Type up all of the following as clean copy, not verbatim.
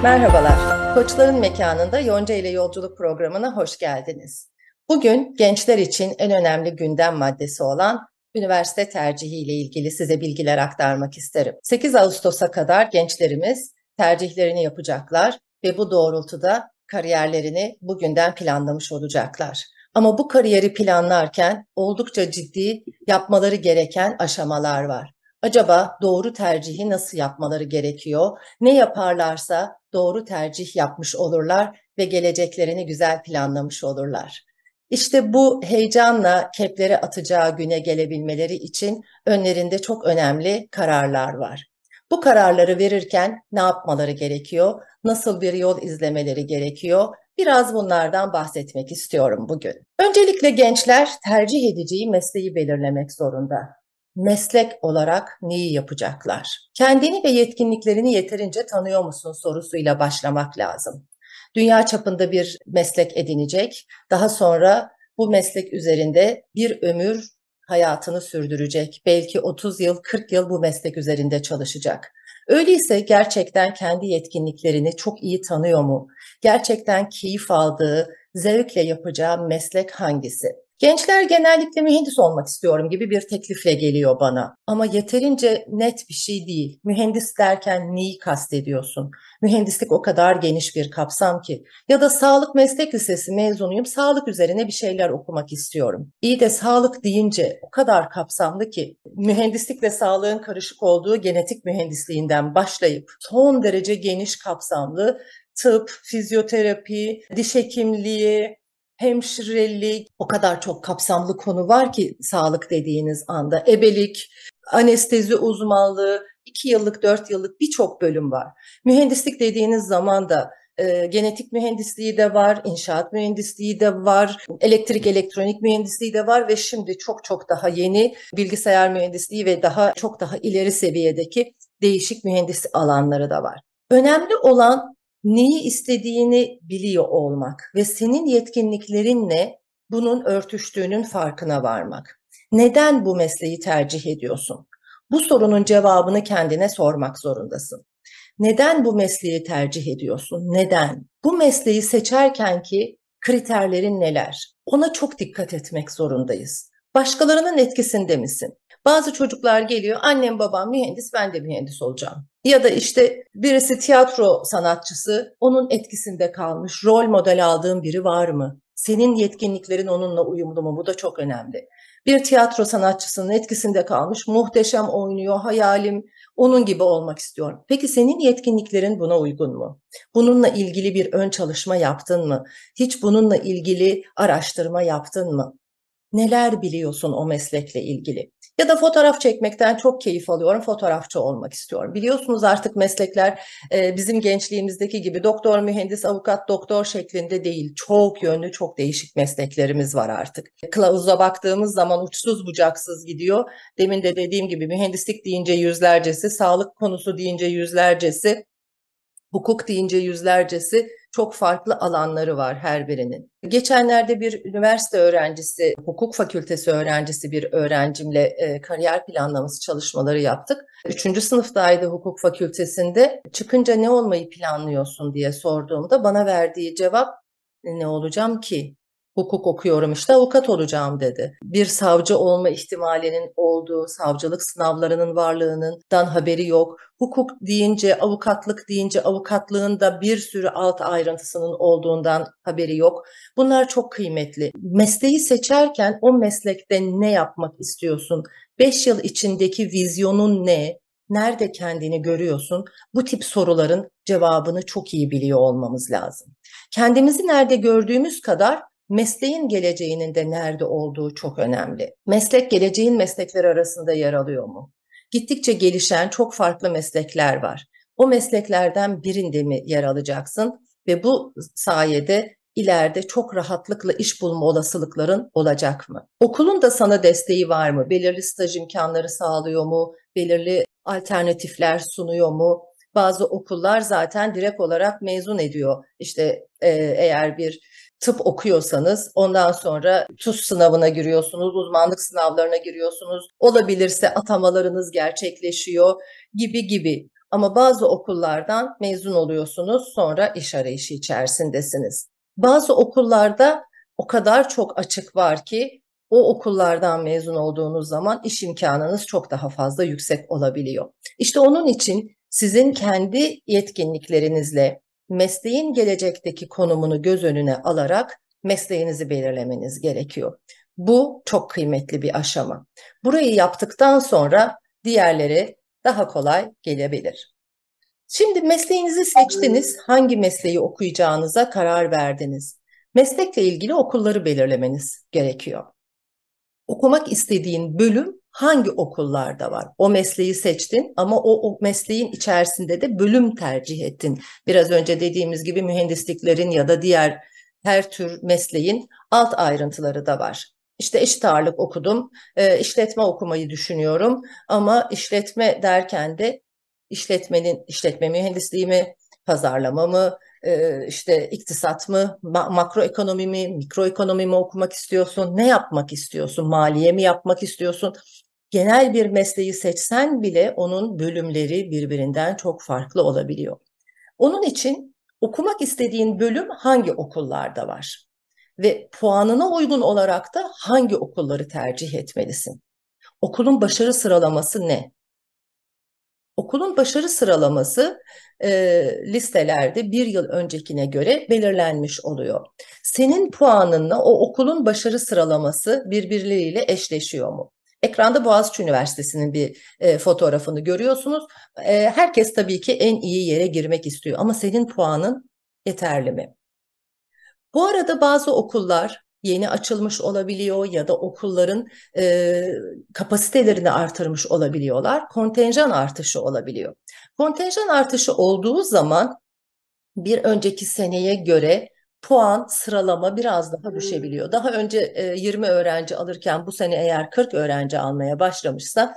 Merhabalar, Koçların Mekanı'nda Yonca ile Yolculuk programına hoş geldiniz. Bugün gençler için en önemli gündem maddesi olan üniversite tercihi ile ilgili size bilgiler aktarmak isterim. 8 Ağustos'a kadar gençlerimiz tercihlerini yapacaklar ve bu doğrultuda kariyerlerini bugünden planlamış olacaklar. Ama bu kariyeri planlarken oldukça ciddi yapmaları gereken aşamalar var. Acaba doğru tercihi nasıl yapmaları gerekiyor? Ne yaparlarsa doğru tercih yapmış olurlar ve geleceklerini güzel planlamış olurlar. İşte bu heyecanla kepleri atacağı güne gelebilmeleri için önlerinde çok önemli kararlar var. Bu kararları verirken ne yapmaları gerekiyor? Nasıl bir yol izlemeleri gerekiyor? Biraz bunlardan bahsetmek istiyorum bugün. Öncelikle gençler tercih edeceği mesleği belirlemek zorunda. Meslek olarak neyi yapacaklar? Kendini ve yetkinliklerini yeterince tanıyor musun sorusuyla başlamak lazım. Dünya çapında bir meslek edinecek, daha sonra bu meslek üzerinde bir ömür hayatını sürdürecek. Belki 30 yıl, 40 yıl bu meslek üzerinde çalışacak. Öyleyse gerçekten kendi yetkinliklerini çok iyi tanıyor mu? Gerçekten keyif aldığı, zevkle yapacağı meslek hangisi? Gençler genellikle mühendis olmak istiyorum gibi bir teklifle geliyor bana. Ama yeterince net bir şey değil. Mühendis derken neyi kastediyorsun? Mühendislik o kadar geniş bir kapsam ki. Ya da sağlık meslek lisesi mezunuyum, sağlık üzerine bir şeyler okumak istiyorum. İyi de sağlık deyince o kadar kapsamlı ki mühendislikle sağlığın karışık olduğu genetik mühendisliğinden başlayıp son derece geniş kapsamlı tıp, fizyoterapi, diş hekimliği, hemşirelik, o kadar çok kapsamlı konu var ki sağlık dediğiniz anda. Ebelik, anestezi uzmanlığı, 2 yıllık, 4 yıllık birçok bölüm var. Mühendislik dediğiniz zaman da genetik mühendisliği de var, inşaat mühendisliği de var, elektrik elektronik mühendisliği de var ve şimdi çok çok daha yeni bilgisayar mühendisliği ve çok daha ileri seviyedeki değişik mühendislik alanları da var. Önemli olan neyi istediğini biliyor olmak ve senin yetkinliklerinle bunun örtüştüğünün farkına varmak. Neden bu mesleği tercih ediyorsun? Bu sorunun cevabını kendine sormak zorundasın. Neden bu mesleği tercih ediyorsun? Neden? Bu mesleği seçerken ki kriterlerin neler? Ona çok dikkat etmek zorundayız. Başkalarının etkisinde misin? Bazı çocuklar geliyor, annem babam mühendis, ben de mühendis olacağım. Ya da işte birisi tiyatro sanatçısı, onun etkisinde kalmış, rol model aldığın biri var mı? Senin yetkinliklerin onunla uyumlu mu? Bu da çok önemli. Bir tiyatro sanatçısının etkisinde kalmış, muhteşem oynuyor, hayalim onun gibi olmak istiyorum. Peki senin yetkinliklerin buna uygun mu? Bununla ilgili bir ön çalışma yaptın mı? Hiç bununla ilgili araştırma yaptın mı? Neler biliyorsun o meslekle ilgili? Ya da fotoğraf çekmekten çok keyif alıyorum, fotoğrafçı olmak istiyorum. Biliyorsunuz artık meslekler bizim gençliğimizdeki gibi doktor, mühendis, avukat, doktor şeklinde değil. Çok yönlü, çok değişik mesleklerimiz var artık. Kılavuza baktığımız zaman uçsuz bucaksız gidiyor. Demin de dediğim gibi mühendislik deyince yüzlercesi, sağlık konusu deyince yüzlercesi, hukuk deyince yüzlercesi, çok farklı alanları var her birinin. Geçenlerde bir üniversite öğrencisi, hukuk fakültesi öğrencisi bir öğrencimle kariyer planlaması çalışmaları yaptık. 3. sınıftaydı hukuk fakültesinde. Çıkınca ne olmayı planlıyorsun diye sorduğumda bana verdiği cevap ne olacağım ki? Hukuk okuyorum işte avukat olacağım dedi. Bir savcı olma ihtimalinin olduğu, savcılık sınavlarının varlığından haberi yok. Hukuk deyince, avukatlık deyince avukatlığın da bir sürü alt ayrıntısının olduğundan haberi yok. Bunlar çok kıymetli. Mesleği seçerken o meslekte ne yapmak istiyorsun? 5 yıl içindeki vizyonun ne? Nerede kendini görüyorsun? Bu tip soruların cevabını çok iyi biliyor olmamız lazım. Kendimizi nerede gördüğümüz kadar mesleğin geleceğinin de nerede olduğu çok önemli. Meslek geleceğin meslekleri arasında yer alıyor mu? Gittikçe gelişen çok farklı meslekler var. O mesleklerden birinde mi yer alacaksın ve bu sayede ileride çok rahatlıkla iş bulma olasılıkların olacak mı? Okulun da sana desteği var mı? Belirli staj imkanları sağlıyor mu? Belirli alternatifler sunuyor mu? Bazı okullar zaten direkt olarak mezun ediyor. İşte eğer bir tıp okuyorsanız ondan sonra TUS sınavına giriyorsunuz, uzmanlık sınavlarına giriyorsunuz. Olabilirse atamalarınız gerçekleşiyor gibi gibi. Ama bazı okullardan mezun oluyorsunuz, sonra iş arayışı içerisindesiniz. Bazı okullarda o kadar çok açık var ki o okullardan mezun olduğunuz zaman iş imkanınız çok daha fazla yüksek olabiliyor. İşte onun için sizin kendi yetkinliklerinizle mesleğin gelecekteki konumunu göz önüne alarak mesleğinizi belirlemeniz gerekiyor. Bu çok kıymetli bir aşama. Burayı yaptıktan sonra diğerleri daha kolay gelebilir. Şimdi mesleğinizi seçtiniz, hangi mesleği okuyacağınıza karar verdiniz. Meslekle ilgili okulları belirlemeniz gerekiyor. Okumak istediğin bölüm hangi okullarda var? O mesleği seçtin ama o mesleğin içerisinde de bölüm tercih ettin. Biraz önce dediğimiz gibi mühendisliklerin ya da diğer her tür mesleğin alt ayrıntıları da var. İşte eşit ağırlık okudum, işletme okumayı düşünüyorum ama işletme derken de işletme mühendisliği mi, pazarlama mı, işte iktisat mı, makroekonomi mi, mikroekonomi mi okumak istiyorsun, ne yapmak istiyorsun, maliye mi yapmak istiyorsun? Genel bir mesleği seçsen bile onun bölümleri birbirinden çok farklı olabiliyor. Onun için okumak istediğin bölüm hangi okullarda var? Ve puanına uygun olarak da hangi okulları tercih etmelisin? Okulun başarı sıralaması ne? Okulun başarı sıralaması listelerde bir yıl öncekine göre belirlenmiş oluyor. Senin puanınla o okulun başarı sıralaması birbirleriyle eşleşiyor mu? Ekranda Boğaziçi Üniversitesi'nin bir fotoğrafını görüyorsunuz. Herkes tabii ki en iyi yere girmek istiyor ama senin puanın yeterli mi? Bu arada bazı okullar yeni açılmış olabiliyor ya da okulların kapasitelerini artırmış olabiliyorlar. Kontenjan artışı olabiliyor. Kontenjan artışı olduğu zaman bir önceki seneye göre puan sıralama biraz daha düşebiliyor. Daha önce 20 öğrenci alırken bu sene eğer 40 öğrenci almaya başlamışsa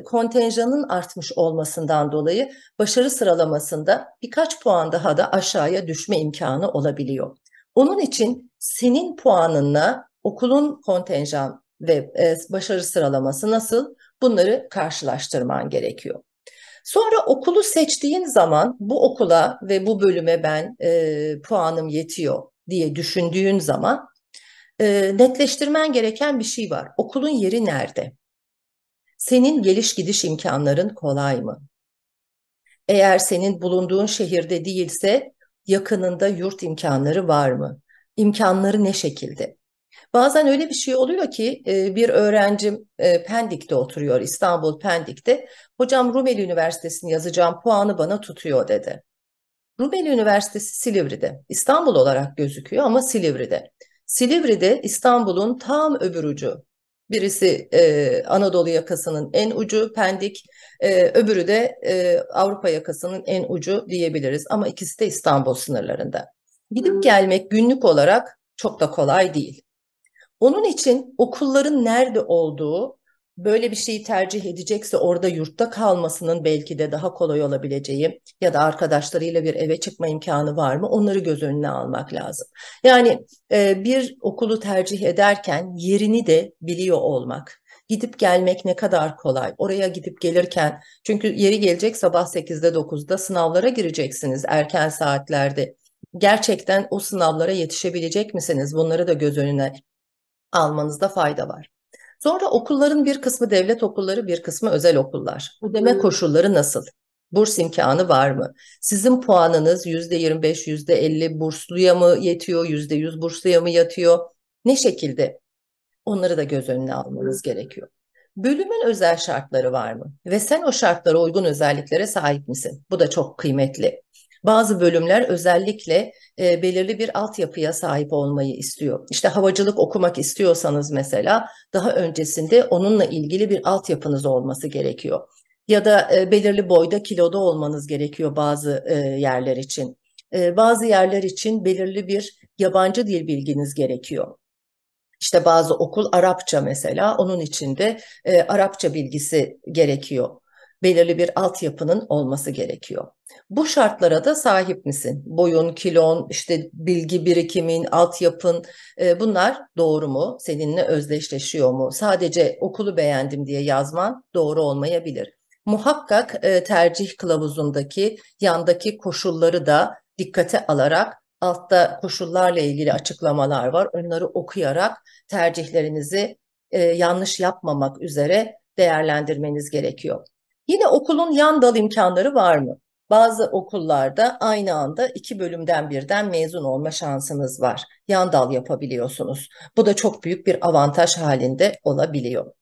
kontenjanın artmış olmasından dolayı başarı sıralamasında birkaç puan daha da aşağıya düşme imkanı olabiliyor. Onun için senin puanınla okulun kontenjan ve başarı sıralaması nasıl, bunları karşılaştırman gerekiyor. Sonra okulu seçtiğin zaman bu okula ve bu bölüme ben puanım yetiyor diye düşündüğün zaman netleştirmen gereken bir şey var. Okulun yeri nerede? Senin geliş gidiş imkanların kolay mı? Eğer senin bulunduğun şehirde değilse yakınında yurt imkanları var mı? İmkanları ne şekilde? Bazen öyle bir şey oluyor ki bir öğrencim Pendik'te oturuyor, İstanbul Pendik'te. Hocam Rumeli Üniversitesi'ni yazacağım, puanı bana tutuyor dedi. Rumeli Üniversitesi Silivri'de, İstanbul olarak gözüküyor ama Silivri'de. Silivri'de İstanbul'un tam öbür ucu. Birisi Anadolu yakasının en ucu Pendik, öbürü de Avrupa yakasının en ucu diyebiliriz. Ama ikisi de İstanbul sınırlarında. Gidip gelmek günlük olarak çok da kolay değil. Onun için okulların nerede olduğu, böyle bir şeyi tercih edecekse orada yurtta kalmasının belki de daha kolay olabileceği ya da arkadaşlarıyla bir eve çıkma imkanı var mı, onları göz önüne almak lazım. Yani bir okulu tercih ederken yerini de biliyor olmak. Gidip gelmek ne kadar kolay. Oraya gidip gelirken, çünkü yeri gelecek sabah 8'de 9'da sınavlara gireceksiniz erken saatlerde. Gerçekten o sınavlara yetişebilecek misiniz? Bunları da göz önüne almanızda fayda var. Sonra okulların bir kısmı devlet okulları, bir kısmı özel okullar. Ödeme koşulları nasıl? Burs imkanı var mı? Sizin puanınız %25, %50 bursluya mı yetiyor, %100 bursluya mı yatıyor? Ne şekilde? Onları da göz önüne almanız gerekiyor. Bölümün özel şartları var mı? Ve sen o şartlara uygun özelliklere sahip misin? Bu da çok kıymetli. Bazı bölümler özellikle belirli bir altyapıya sahip olmayı istiyor. İşte havacılık okumak istiyorsanız mesela daha öncesinde onunla ilgili bir altyapınız olması gerekiyor. Ya da belirli boyda kiloda olmanız gerekiyor bazı yerler için. Bazı yerler için belirli bir yabancı dil bilginiz gerekiyor. İşte bazı okul Arapça mesela, onun içinde Arapça bilgisi gerekiyor. Belirli bir altyapının olması gerekiyor. Bu şartlara da sahip misin? Boyun, kilon, işte bilgi birikimin, altyapın, bunlar doğru mu? Seninle özdeşleşiyor mu? Sadece okulu beğendim diye yazman doğru olmayabilir. Muhakkak tercih kılavuzundaki yandaki koşulları da dikkate alarak altta koşullarla ilgili açıklamalar var. Onları okuyarak tercihlerinizi yanlış yapmamak üzere değerlendirmeniz gerekiyor. Yine okulun yan dal imkanları var mı? Bazı okullarda aynı anda 2 bölümden birden mezun olma şansınız var. Yan dal yapabiliyorsunuz. Bu da çok büyük bir avantaj halinde olabiliyor.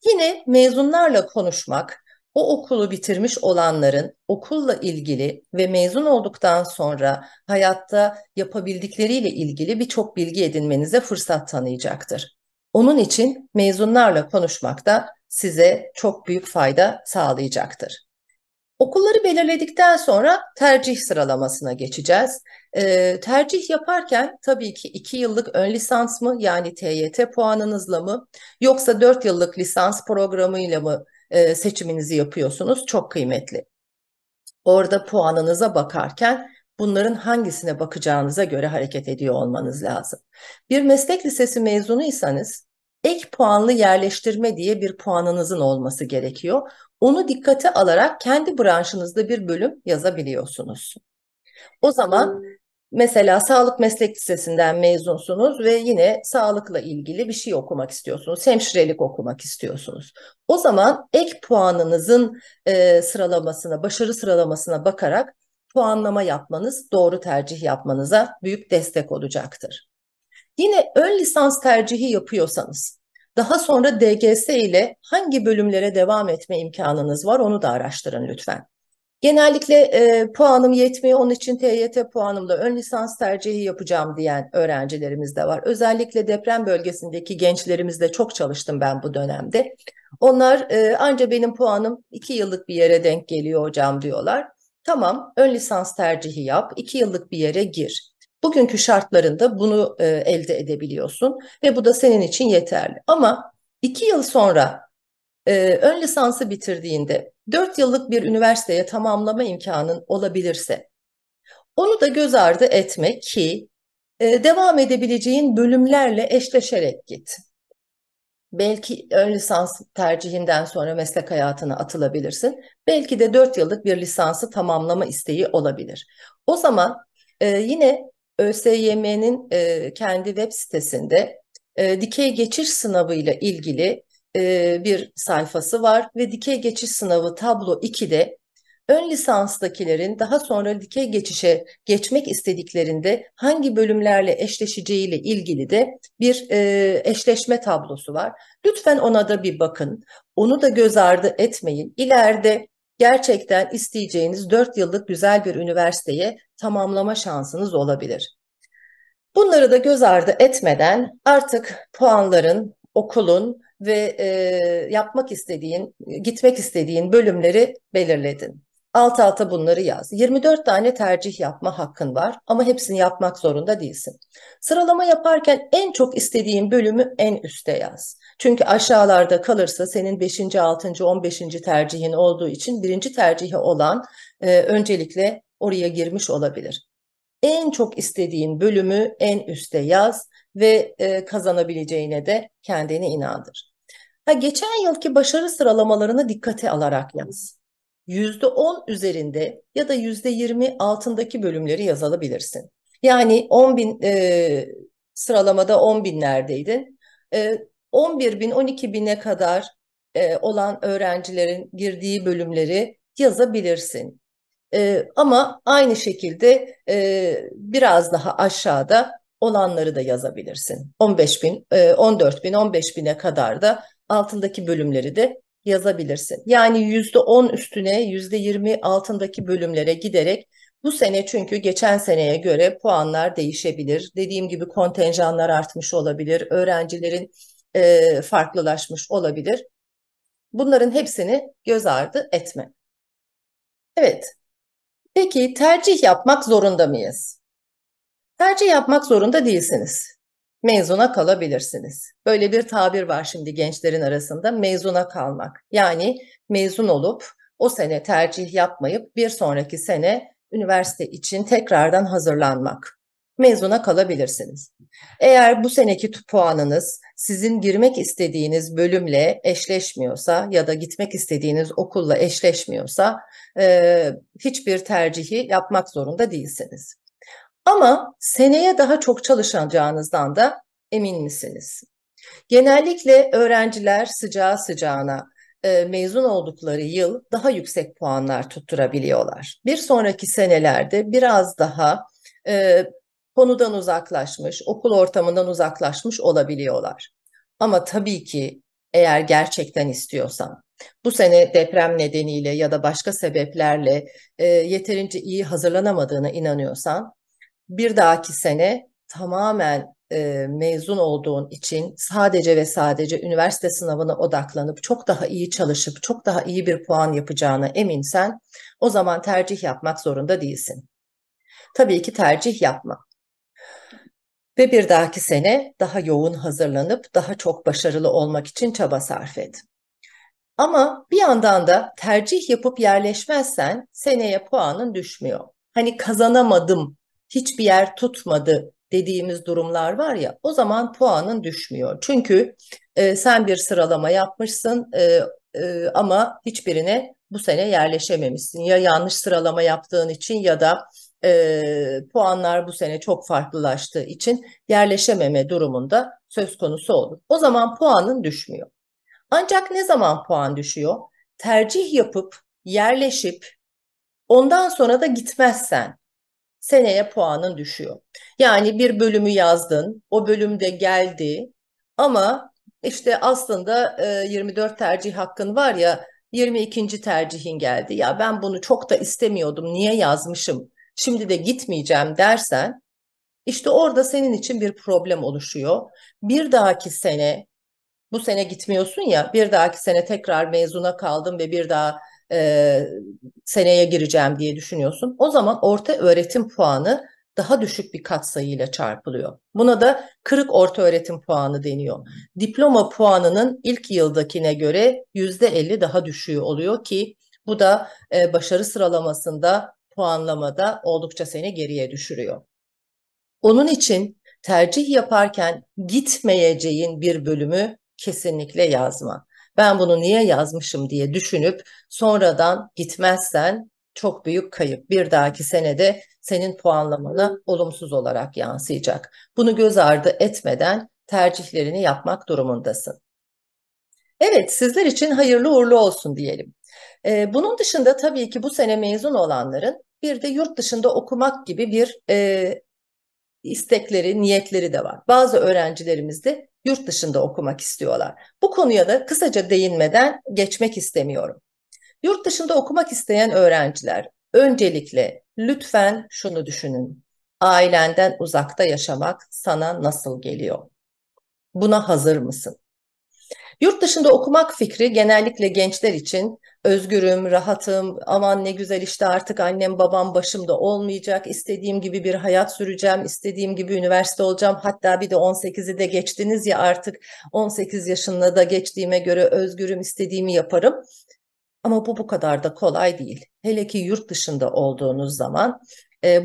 Yine mezunlarla konuşmak, o okulu bitirmiş olanların okulla ilgili ve mezun olduktan sonra hayatta yapabildikleriyle ilgili birçok bilgi edinmenize fırsat tanıyacaktır. Onun için mezunlarla konuşmak da size çok büyük fayda sağlayacaktır. Okulları belirledikten sonra tercih sıralamasına geçeceğiz. Tercih yaparken tabii ki 2 yıllık ön lisans mı, yani TYT puanınızla mı, yoksa 4 yıllık lisans programıyla mı seçiminizi yapıyorsunuz? Çok kıymetli. Orada puanınıza bakarken bunların hangisine bakacağınıza göre hareket ediyor olmanız lazım. Bir meslek lisesi mezunuysanız ek puanlı yerleştirme diye bir puanınızın olması gerekiyor. Onu dikkate alarak kendi branşınızda bir bölüm yazabiliyorsunuz. O zaman mesela sağlık meslek lisesinden mezunsunuz ve yine sağlıkla ilgili bir şey okumak istiyorsunuz. Hemşirelik okumak istiyorsunuz. O zaman ek puanınızın sıralamasına, başarı sıralamasına bakarak puanlama yapmanız doğru tercih yapmanıza büyük destek olacaktır. Yine ön lisans tercihi yapıyorsanız, daha sonra DGS ile hangi bölümlere devam etme imkanınız var onu da araştırın lütfen. Genellikle puanım yetmiyor, onun için TYT puanımla ön lisans tercihi yapacağım diyen öğrencilerimiz de var. Özellikle deprem bölgesindeki gençlerimizle çok çalıştım ben bu dönemde. Onlar anca benim puanım 2 yıllık bir yere denk geliyor hocam diyorlar. Tamam, ön lisans tercihi yap, 2 yıllık bir yere gir. Bugünkü şartlarında bunu elde edebiliyorsun ve bu da senin için yeterli. Ama 2 yıl sonra ön lisansı bitirdiğinde 4 yıllık bir üniversiteye tamamlama imkanın olabilirse onu da göz ardı etme ki devam edebileceğin bölümlerle eşleşerek git. Belki ön lisans tercihinden sonra meslek hayatına atılabilirsin. Belki de 4 yıllık bir lisansı tamamlama isteği olabilir. O zaman yine ÖSYM'nin kendi web sitesinde dikey geçiş sınavı ile ilgili bir sayfası var ve dikey geçiş sınavı tablo 2'de ön lisanstakilerin daha sonra dikey geçişe geçmek istediklerinde hangi bölümlerle eşleşeceğiyle ilgili de bir eşleşme tablosu var. Lütfen ona da bir bakın. Onu da göz ardı etmeyin. İleride gerçekten isteyeceğiniz 4 yıllık güzel bir üniversiteye tamamlama şansınız olabilir. Bunları da göz ardı etmeden artık puanların, okulun ve yapmak istediğin, gitmek istediğin bölümleri belirledin. Alt alta bunları yaz. 24 tane tercih yapma hakkın var ama hepsini yapmak zorunda değilsin. Sıralama yaparken en çok istediğin bölümü en üste yaz. Çünkü aşağılarda kalırsa senin 5. 6. 15. tercihin olduğu için birinci tercihi olan öncelikle oraya girmiş olabilir. En çok istediğin bölümü en üste yaz ve kazanabileceğine de kendini inandır. Geçen yılki başarı sıralamalarını dikkate alarak yaz. %10 üzerinde ya da %20 altındaki bölümleri yazabilirsin. Yani 10 bin sıralamada 10 binlerdeydin. 11 bin 12 bine kadar olan öğrencilerin girdiği bölümleri yazabilirsin. Ama aynı şekilde biraz daha aşağıda olanları da yazabilirsin. 15 bin, 14 bin, 15 bine kadar da altındaki bölümleri de yazabilirsin. Yani %10 üstüne %20 altındaki bölümlere giderek bu sene, çünkü geçen seneye göre puanlar değişebilir. Dediğim gibi kontenjanlar artmış olabilir, öğrencilerin farklılaşmış olabilir. Bunların hepsini göz ardı etme. Evet. Peki tercih yapmak zorunda mıyız? Tercih yapmak zorunda değilsiniz. Mezuna kalabilirsiniz. Böyle bir tabir var şimdi gençlerin arasında, mezuna kalmak. Yani mezun olup o sene tercih yapmayıp bir sonraki sene üniversite için tekrardan hazırlanmak. mezuna kalabilirsiniz. Eğer bu seneki puanınız sizin girmek istediğiniz bölümle eşleşmiyorsa ya da gitmek istediğiniz okulla eşleşmiyorsa hiçbir tercihi yapmak zorunda değilsiniz. Ama seneye daha çok çalışacağınızdan da emin misiniz? Genellikle öğrenciler sıcağı sıcağına mezun oldukları yıl daha yüksek puanlar tutturabiliyorlar. Bir sonraki senelerde biraz daha e, konudan uzaklaşmış, okul ortamından uzaklaşmış olabiliyorlar. Ama tabii ki eğer gerçekten istiyorsan, bu sene deprem nedeniyle ya da başka sebeplerle yeterince iyi hazırlanamadığına inanıyorsan, bir dahaki sene tamamen mezun olduğun için sadece ve sadece üniversite sınavına odaklanıp çok daha iyi çalışıp çok daha iyi bir puan yapacağına eminsen, o zaman tercih yapmak zorunda değilsin. Tabii ki tercih yapma ve bir dahaki sene daha yoğun hazırlanıp daha çok başarılı olmak için çaba sarf et. Ama bir yandan da tercih yapıp yerleşmezsen seneye puanın düşmüyor. Hani kazanamadım, hiçbir yer tutmadı dediğimiz durumlar var ya, o zaman puanın düşmüyor. Çünkü sen bir sıralama yapmışsın ama hiçbirine bu sene yerleşememişsin. Ya yanlış sıralama yaptığın için ya da puanlar bu sene çok farklılaştığı için yerleşememe durumunda söz konusu olur. O zaman puanın düşmüyor. Ancak ne zaman puan düşüyor? Tercih yapıp yerleşip ondan sonra da gitmezsen seneye puanın düşüyor. Yani bir bölümü yazdın, o bölümde geldi ama işte aslında 24 tercih hakkın var ya, 22. tercihin geldi. Ya ben bunu çok da istemiyordum, niye yazmışım? Şimdi de gitmeyeceğim dersen, işte orada senin için bir problem oluşuyor. Bir dahaki sene, bu sene gitmiyorsun ya, bir dahaki sene tekrar mezuna kaldım ve bir daha e, seneye gireceğim diye düşünüyorsun. O zaman orta öğretim puanı daha düşük bir katsayıyla çarpılıyor. Buna da kırık orta öğretim puanı deniyor. Diploma puanının ilk yıldakine göre %50 daha düşüğü oluyor ki bu da başarı sıralamasında, puanlamada oldukça seni geriye düşürüyor. Onun için tercih yaparken gitmeyeceğin bir bölümü kesinlikle yazma. Ben bunu niye yazmışım diye düşünüp sonradan gitmezsen çok büyük kayıp. Bir dahaki senede senin puanlamana olumsuz olarak yansıyacak. Bunu göz ardı etmeden tercihlerini yapmak durumundasın. Evet, sizler için hayırlı uğurlu olsun diyelim. Bunun dışında tabii ki bu sene mezun olanların bir de yurt dışında okumak gibi bir istekleri, niyetleri de var. Bazı öğrencilerimiz de yurt dışında okumak istiyorlar. Bu konuya da kısaca değinmeden geçmek istemiyorum. Yurt dışında okumak isteyen öğrenciler öncelikle lütfen şunu düşünün. Ailenden uzakta yaşamak sana nasıl geliyor? Buna hazır mısın? Yurt dışında okumak fikri genellikle gençler için özgürüm, rahatım, aman ne güzel işte artık annem babam başımda olmayacak, istediğim gibi bir hayat süreceğim, istediğim gibi üniversite olacağım. Hatta bir de 18'i de geçtiniz ya, artık 18 yaşında da geçtiğime göre özgürüm, istediğimi yaparım. Ama bu kadar da kolay değil. Hele ki yurt dışında olduğunuz zaman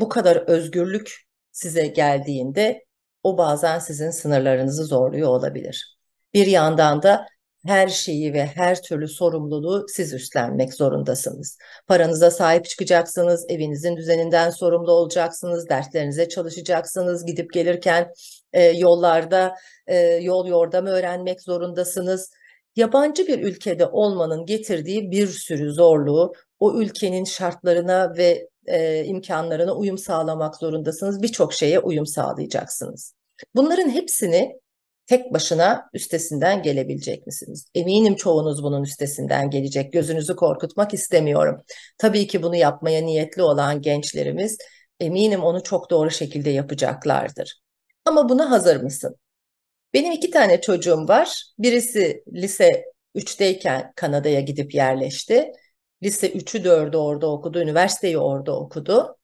bu kadar özgürlük size geldiğinde o bazen sizin sınırlarınızı zorluyor olabilir. Bir yandan da her şeyi ve her türlü sorumluluğu siz üstlenmek zorundasınız. Paranıza sahip çıkacaksınız, evinizin düzeninden sorumlu olacaksınız, derslerinize çalışacaksınız, gidip gelirken yollarda yol yordam öğrenmek zorundasınız. Yabancı bir ülkede olmanın getirdiği bir sürü zorluğu, o ülkenin şartlarına ve imkanlarına uyum sağlamak zorundasınız. Birçok şeye uyum sağlayacaksınız. Bunların hepsini tek başına üstesinden gelebilecek misiniz? Eminim çoğunuz bunun üstesinden gelecek. Gözünüzü korkutmak istemiyorum. Tabii ki bunu yapmaya niyetli olan gençlerimiz, eminim onu çok doğru şekilde yapacaklardır. Ama buna hazır mısın? Benim iki tane çocuğum var. Birisi lise 3'teyken Kanada'ya gidip yerleşti. Lise 3'ü 4'ü orada okudu, üniversiteyi orada okudu.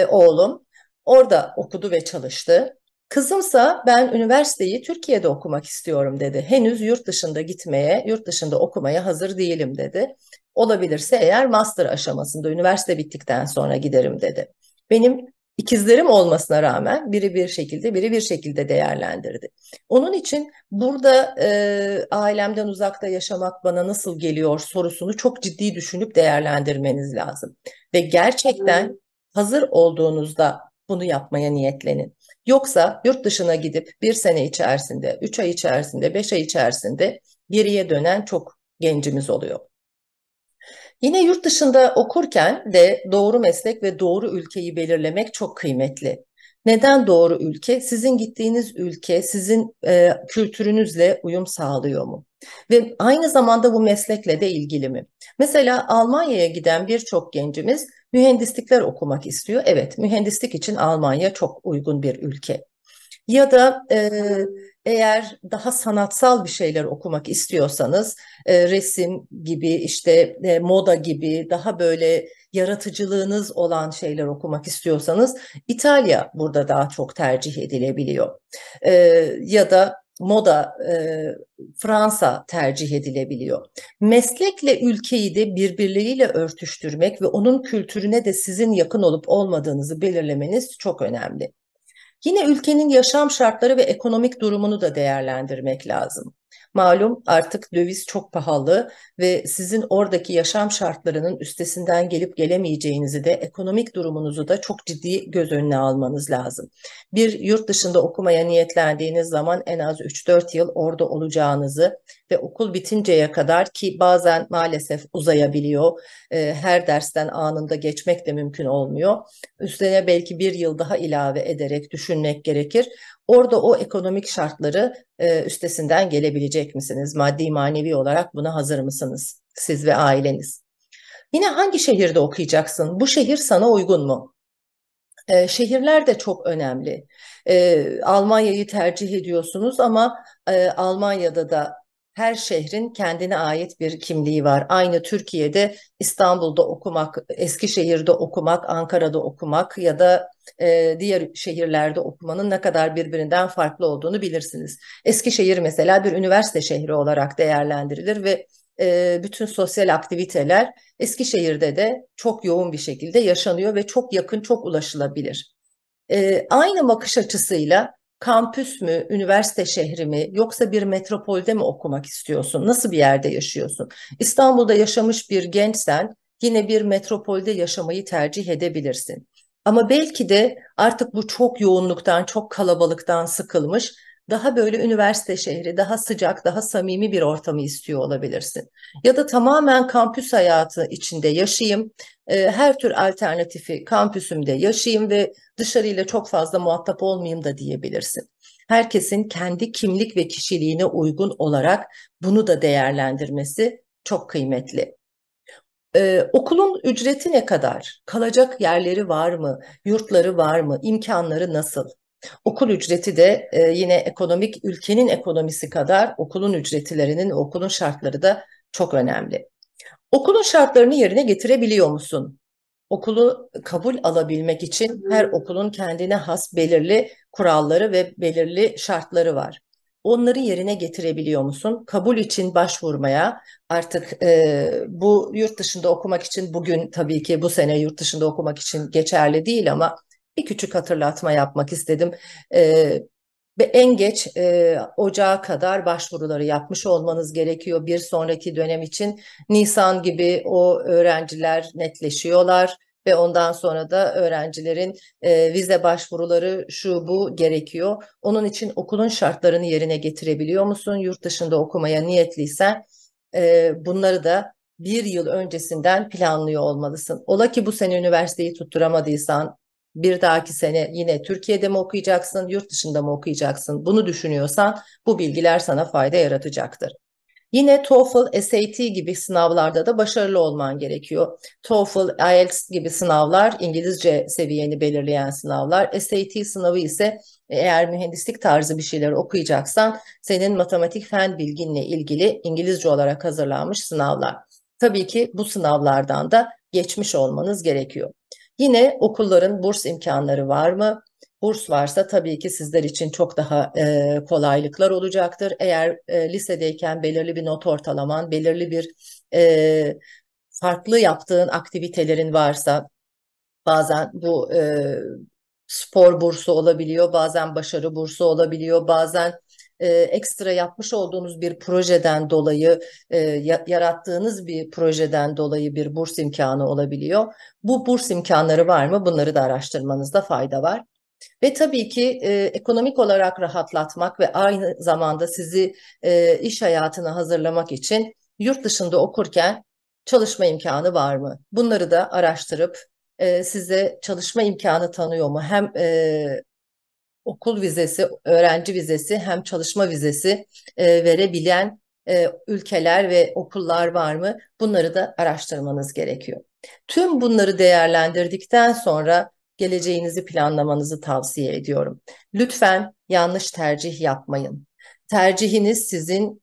Oğlum orada okudu ve çalıştı. Kızımsa ben üniversiteyi Türkiye'de okumak istiyorum dedi. Henüz yurt dışında gitmeye, yurt dışında okumaya hazır değilim dedi. Olabilirse eğer master aşamasında, üniversite bittikten sonra giderim dedi. Benim İkizlerim olmasına rağmen biri bir şekilde, biri bir şekilde değerlendirdi. Onun için burada ailemden uzakta yaşamak bana nasıl geliyor sorusunu çok ciddi düşünüp değerlendirmeniz lazım. Ve gerçekten hazır olduğunuzda bunu yapmaya niyetlenin. Yoksa yurt dışına gidip bir sene içerisinde, 3 ay içerisinde, 5 ay içerisinde geriye dönen çok gencimiz oluyor. Yine yurt dışında okurken de doğru meslek ve doğru ülkeyi belirlemek çok kıymetli. Neden doğru ülke? Sizin gittiğiniz ülke sizin kültürünüzle uyum sağlıyor mu? Ve aynı zamanda bu meslekle de ilgili mi? Mesela Almanya'ya giden birçok gencimiz mühendislikler okumak istiyor. Evet, mühendislik için Almanya çok uygun bir ülke. Ya da eğer daha sanatsal bir şeyler okumak istiyorsanız resim gibi işte moda gibi daha böyle yaratıcılığınız olan şeyler okumak istiyorsanız İtalya burada daha çok tercih edilebiliyor. E, Ya da moda Fransa tercih edilebiliyor. Meslekle ülkeyi de birbirleriyle örtüştürmek ve onun kültürüne de sizin yakın olup olmadığınızı belirlemeniz çok önemli. Yine ülkenin yaşam şartları ve ekonomik durumunu da değerlendirmek lazım. Malum artık döviz çok pahalı ve sizin oradaki yaşam şartlarının üstesinden gelip gelemeyeceğinizi de ekonomik durumunuzu da çok ciddi göz önüne almanız lazım. Bir yurt dışında okumaya niyetlendiğiniz zaman en az 3-4 yıl orada olacağınızı ve okul bitinceye kadar ki bazen maalesef uzayabiliyor, her dersten anında geçmek de mümkün olmuyor. Üstüne belki bir yıl daha ilave ederek düşünmek gerekir. Orada o ekonomik şartları üstesinden gelebilecek misiniz? Maddi manevi olarak buna hazır mısınız? Siz ve aileniz. Yine hangi şehirde okuyacaksın? Bu şehir sana uygun mu? Şehirler de çok önemli. Almanya'yı tercih ediyorsunuz ama Almanya'da da her şehrin kendine ait bir kimliği var. Aynı Türkiye'de İstanbul'da okumak, Eskişehir'de okumak, Ankara'da okumak ya da diğer şehirlerde okumanın ne kadar birbirinden farklı olduğunu bilirsiniz. Eskişehir mesela bir üniversite şehri olarak değerlendirilir ve bütün sosyal aktiviteler Eskişehir'de de çok yoğun bir şekilde yaşanıyor ve çok yakın, çok ulaşılabilir. Aynı bakış açısıyla kampüs mü, üniversite şehri mi, yoksa bir metropolde mi okumak istiyorsun? Nasıl bir yerde yaşıyorsun? İstanbul'da yaşamış bir gençsen yine bir metropolde yaşamayı tercih edebilirsin. Ama belki de artık bu çok yoğunluktan, çok kalabalıktan sıkılmış, daha böyle üniversite şehri, daha sıcak, daha samimi bir ortamı istiyor olabilirsin. Ya da tamamen kampüs hayatı içinde yaşayayım, her tür alternatifi kampüsümde yaşayayım ve dışarıyla çok fazla muhatap olmayayım da diyebilirsin. Herkesin kendi kimlik ve kişiliğine uygun olarak bunu da değerlendirmesi çok kıymetli. Okulun ücreti ne kadar? Kalacak yerleri var mı? Yurtları var mı? İmkanları nasıl? Okul ücreti de yine ülkenin ekonomisi kadar okulun ücretlerinin, okulun şartları da çok önemli. Okulun şartlarını yerine getirebiliyor musun? Okulu kabul alabilmek için her okulun kendine has belirli kuralları ve belirli şartları var. Onları yerine getirebiliyor musun? Kabul için başvurmaya artık bu yurt dışında okumak için bugün tabii ki bu sene yurt dışında okumak için geçerli değil ama bir küçük hatırlatma yapmak istedim. E, Ve en geç Ocağa kadar başvuruları yapmış olmanız gerekiyor. Bir sonraki dönem için Nisan gibi o öğrenciler netleşiyorlar ve ondan sonra da öğrencilerin vize başvuruları şu bu gerekiyor. Onun için okulun şartlarını yerine getirebiliyor musun? Yurt dışında okumaya niyetliysen bunları da bir yıl öncesinden planlıyor olmalısın. Ola ki bu sene üniversiteyi tutturamadıysan bir dahaki sene yine Türkiye'de mi okuyacaksın, yurt dışında mı okuyacaksın? Bunu düşünüyorsan bu bilgiler sana fayda yaratacaktır. Yine TOEFL, SAT gibi sınavlarda da başarılı olman gerekiyor. TOEFL, IELTS gibi sınavlar İngilizce seviyeni belirleyen sınavlar. SAT sınavı ise eğer mühendislik tarzı bir şeyler okuyacaksan senin matematik fen bilginle ilgili İngilizce olarak hazırlanmış sınavlar. Tabii ki bu sınavlardan da geçmiş olmanız gerekiyor. Yine okulların burs imkanları var mı? Burs varsa tabii ki sizler için çok daha kolaylıklar olacaktır. Eğer lisedeyken belirli bir not ortalaman, belirli bir e, farklı yaptığın aktivitelerin varsa bazen bu spor bursu olabiliyor, bazen başarı bursu olabiliyor, bazen ekstra yapmış olduğunuz bir projeden dolayı, yarattığınız bir projeden dolayı bir burs imkanı olabiliyor. Bu burs imkanları var mı? Bunları da araştırmanızda fayda var. Ve tabii ki ekonomik olarak rahatlatmak ve aynı zamanda sizi iş hayatına hazırlamak için yurt dışında okurken çalışma imkanı var mı? Bunları da araştırıp size çalışma imkanı tanıyor mu? Hem okul vizesi, öğrenci vizesi hem çalışma vizesi verebilen ülkeler ve okullar var mı? Bunları da araştırmanız gerekiyor. Tüm bunları değerlendirdikten sonra geleceğinizi planlamanızı tavsiye ediyorum. Lütfen yanlış tercih yapmayın. Tercihiniz sizin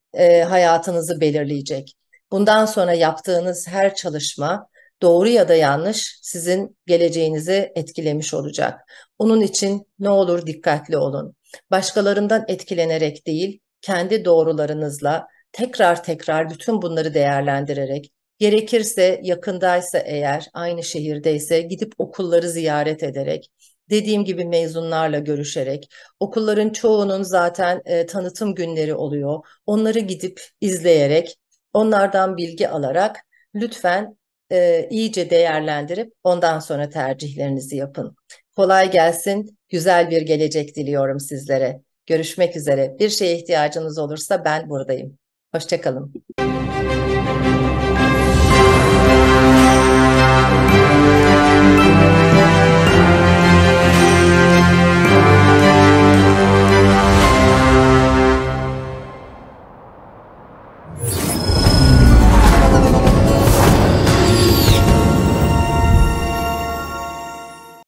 hayatınızı belirleyecek. Bundan sonra yaptığınız her çalışma doğru ya da yanlış sizin geleceğinizi etkilemiş olacak. Onun için ne olur dikkatli olun. Başkalarından etkilenerek değil, kendi doğrularınızla tekrar tekrar bütün bunları değerlendirerek, gerekirse yakındaysa eğer, aynı şehirdeyse gidip okulları ziyaret ederek, dediğim gibi mezunlarla görüşerek, okulların çoğunun zaten tanıtım günleri oluyor. Onları gidip izleyerek, onlardan bilgi alarak lütfen iyice değerlendirip ondan sonra tercihlerinizi yapın. Kolay gelsin, güzel bir gelecek diliyorum sizlere. Görüşmek üzere. Bir şeye ihtiyacınız olursa ben buradayım. Hoşça kalın.